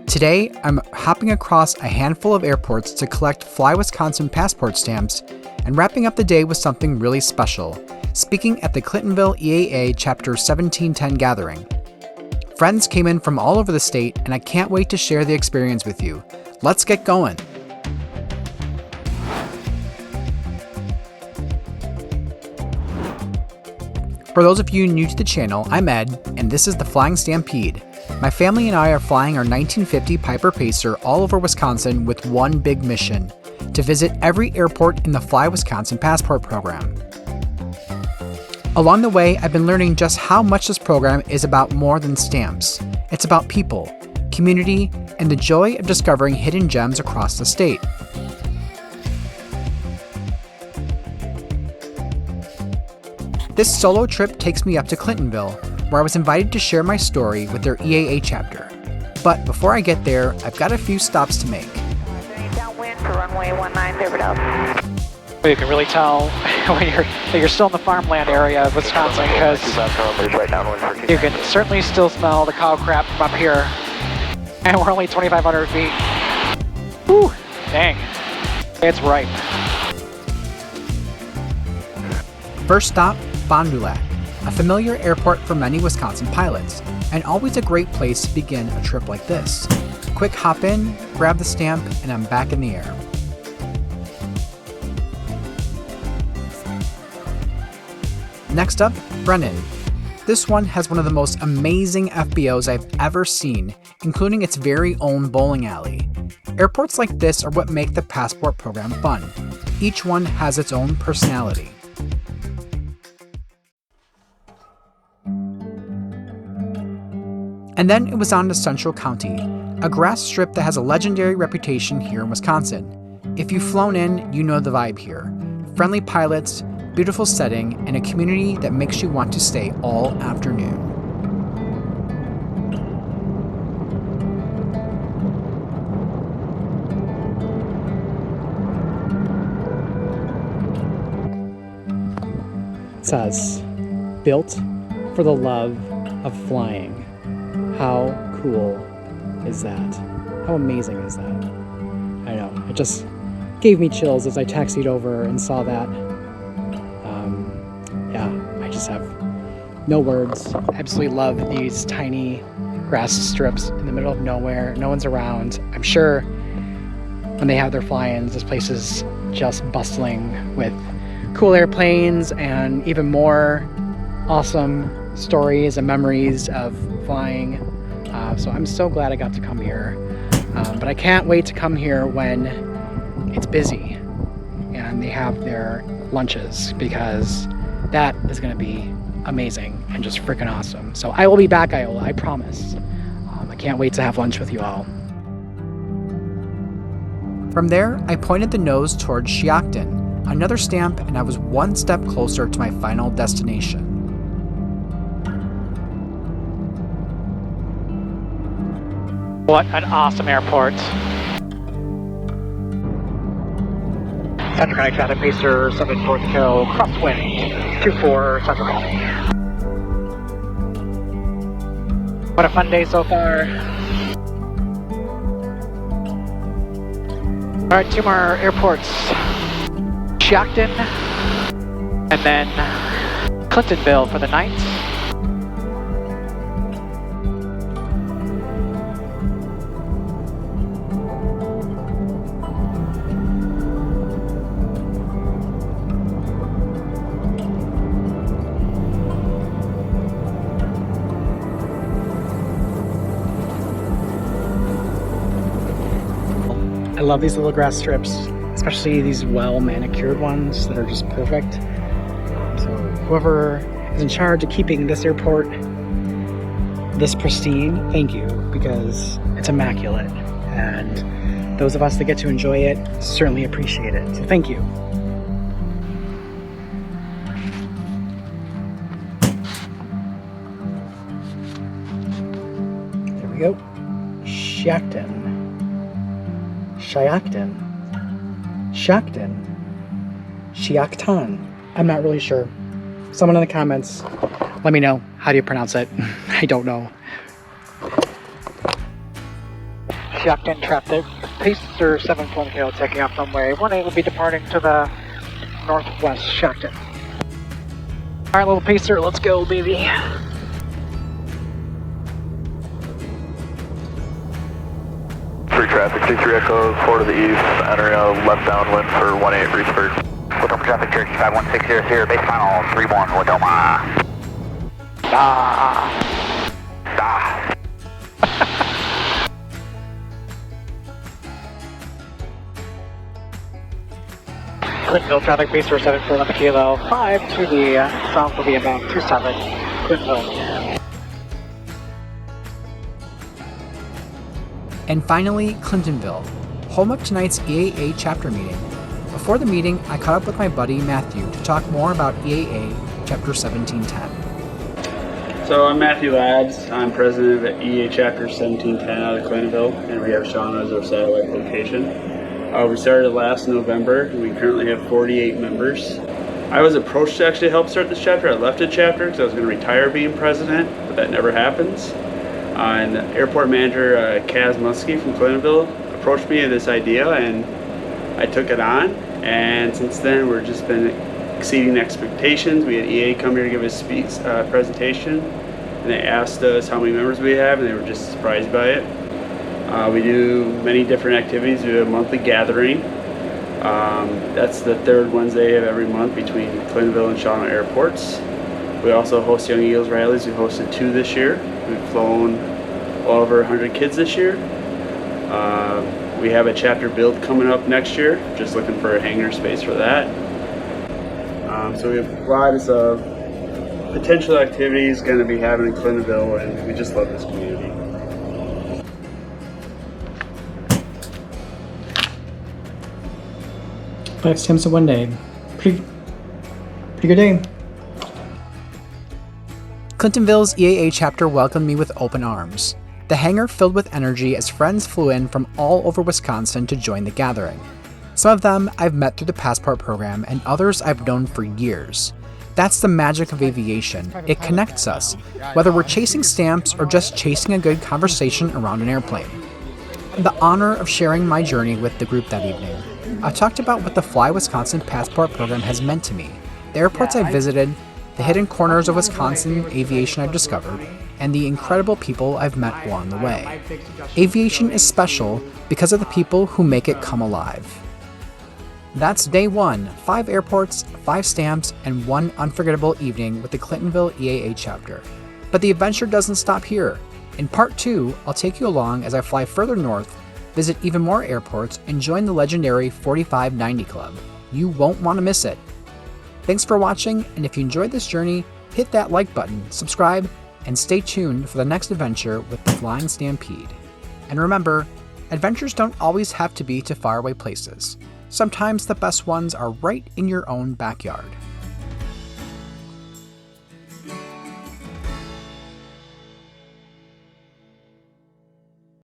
Today, I'm hopping across a handful of airports to collect Fly Wisconsin passport stamps and wrapping up the day with something really special, speaking at the Clintonville EAA Chapter 1710 gathering. Friends came in from all over the state, and I can't wait to share the experience with you. Let's get going! For those of you new to the channel, I'm Ed, and this is the Flying Stampede. My family and I are flying our 1950 Piper Pacer all over Wisconsin with one big mission: to visit every airport in the Fly Wisconsin Passport program. Along the way, I've been learning just how much this program is about more than stamps. It's about people, community, and the joy of discovering hidden gems across the state. This solo trip takes me up to Clintonville, where I was invited to share my story with their EAA chapter. But before I get there, I've got a few stops to make. Downwind for runway 19, over to us. You can really tell when you're still in the farmland area of Wisconsin, because you can certainly still smell the cow crap from up here. And we're only 2,500 feet. Whew, dang. It's right. First stop, Fond du Lac, a familiar airport for many Wisconsin pilots, and always a great place to begin a trip like this. Quick hop in, grab the stamp, and I'm back in the air. Next up, Brennand. This one has one of the most amazing FBOs I've ever seen, including its very own bowling alley. Airports like this are what make the passport program fun. Each one has its own personality. And then it was on to Central County, a grass strip that has a legendary reputation here in Wisconsin. If you've flown in, you know the vibe here. Friendly pilots, beautiful setting, and a community that makes you want to stay all afternoon. It says, built for the love of flying. How cool is that? How amazing is that? I know, it just gave me chills as I taxied over and saw that. Yeah, I just have no words. I absolutely love these tiny grass strips in the middle of nowhere. No one's around. I'm sure when they have their fly-ins, this place is just bustling with cool airplanes and even more awesome stories and memories of flying. So I'm so glad I got to come here. But I can't wait to come here when it's busy and they have their lunches, because that is going to be amazing and just freaking awesome. So I will be back, Iola, I promise. I can't wait to have lunch with you all. From there, I pointed the nose towards Shiocton, another stamp, and I was one step closer to my final destination. What an awesome airport. Central County Traffic Pacer, 74th Hill, crosswind, 24 Central County. What a fun day so far. Alright, two more airports. Shiocton, and then Clintonville for the night. I love these little grass strips, especially these well manicured ones that are just perfect. So whoever is in charge of keeping this airport this pristine, thank you, because it's immaculate, and those of us that get to enjoy it certainly appreciate it. So thank you. There we go. Shiocton. Shiocton. I'm not really sure. Someone in the comments, let me know. How do you pronounce it? I don't know. Shiocton traffic. Pacer 7 Kilo taking off runway 18 will be departing to the northwest Shiocton. Alright, little Pacer, let's go, baby. Free traffic, 63 Echo, 4 to the east, entering a left downwind for 18 Reedsburg. Wadoma traffic, Cherokee 51600 here, base final 31, Wadoma. Clintonville traffic, Pacer 7 Kilo, 5 to the south will be about 27, Clintonville. And finally, Clintonville, home of tonight's EAA Chapter meeting. Before the meeting, I caught up with my buddy Matthew to talk more about EAA Chapter 1710. So I'm Matthew Lads. I'm president of EAA Chapter 1710 out of Clintonville, and we have Sean as our satellite location. We started last November, and we currently have 48 members. I was approached to actually help start this chapter. I left a chapter because I was going to retire being president, but that never happens. And airport manager Kaz Muskie from Clintonville approached me with this idea, and I took it on. And since then, we've just been exceeding expectations. We had EA come here to give us a presentation, and they asked us how many members we have, and they were just surprised by it. We do many different activities. We do a monthly gathering. That's the third Wednesday of every month between Clintonville and Shiocton airports. We also host Young Eagles rallies. We hosted 2 this year. We've flown well over 100 kids this year. We have a chapter build coming up next year. Just looking for a hangar space for that. So we have a lot of potential activities going to be happening in Clintonville, and we just love this community. Five stamps in one day. Pretty good day. Clintonville's EAA chapter welcomed me with open arms. The hangar filled with energy as friends flew in from all over Wisconsin to join the gathering. Some of them I've met through the Passport program, and others I've known for years. That's the magic of aviation. It connects us, whether we're chasing stamps or just chasing a good conversation around an airplane. The honor of sharing my journey with the group that evening. I talked about what the Fly Wisconsin Passport program has meant to me, the airports I've visited, the hidden corners of Wisconsin aviation I've discovered, and the incredible people I've met along the way. Aviation is special because of the people who make it come alive. That's day 1, 5 airports, 5 stamps, and 1 unforgettable evening with the Clintonville EAA chapter. But the adventure doesn't stop here. In part 2, I'll take you along as I fly further north, visit even more airports, and join the legendary 4590 Club. You won't want to miss it. Thanks for watching, and if you enjoyed this journey, hit that like button, subscribe, and stay tuned for the next adventure with the Flying Stampede. And remember, adventures don't always have to be to faraway places. Sometimes the best ones are right in your own backyard.